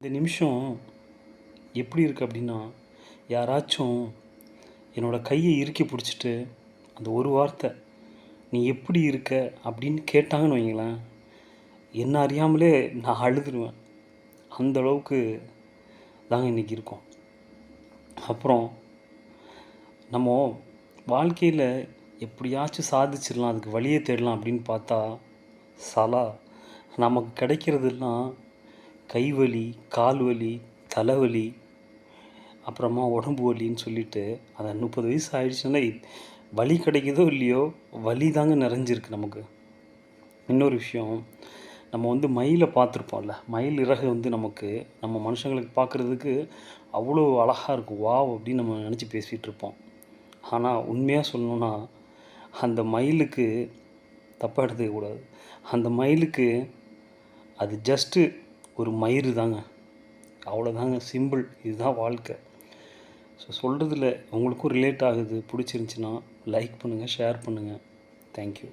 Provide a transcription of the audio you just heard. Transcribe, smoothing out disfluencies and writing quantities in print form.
இந்த நிமிஷம் எப்படி இருக்குது அப்படின்னா, யாராச்சும் என்னோடய கையை இறுக்கி பிடிச்சிட்டு, அந்த ஒரு வார்த்தை, "நீ எப்படி இருக்க?" அப்படின்னு கேட்டாங்கன்னு வைங்களேன், என்ன அறியாமலே நான் அழுதுருவேன். அந்த அளவுக்கு தாங்க இன்றைக்கி இருக்கோம். அப்புறம் நம்ம வாழ்க்கையில் எப்படியாச்சும் சாதிச்சிடலாம், அதுக்கு வழியை தேடலாம் அப்படின்னு பார்த்தா, சலா நமக்கு கிடைக்கிறதெல்லாம் கை வலி, கால் வலி, தலைவலி, அப்புறமா உடம்பு வலின்னு சொல்லிட்டு, அந்த 30 வயசு ஆயிடுச்சுன்னா வலி கிடைக்குதோ இல்லையோ, வலி தாங்க நிறைஞ்சிருக்கு நமக்கு. இன்னொரு விஷயம், நம்ம வந்து மயிலை பார்த்துருப்போம்ல, மயில் இறகு வந்து நமக்கு நம்ம மனுஷங்களுக்கு பார்க்குறதுக்கு அவ்வளோ அழகாக இருக்கும். வாவ்! அப்படின்னு நம்ம நினச்சி பேசிகிட்டு இருப்போம். ஆனால் உண்மையாக சொல்லணுன்னா, அந்த மயிலுக்கு தப்பாக எடுத்துக்கக்கூடாது. அந்த மயிலுக்கு அது ஜஸ்ட்டு ஒரு மயிறு தாங்க. அவ்வளோதாங்க, சிம்பிள். இதுதான் வாழ்க்கை. ஸோ சொல்கிறதுல உங்களுக்கும் ரிலேட் ஆகுது, பிடிச்சிருந்துச்சின்னா லைக் பண்ணுங்கள், ஷேர் பண்ணுங்கள். தேங்க்யூ.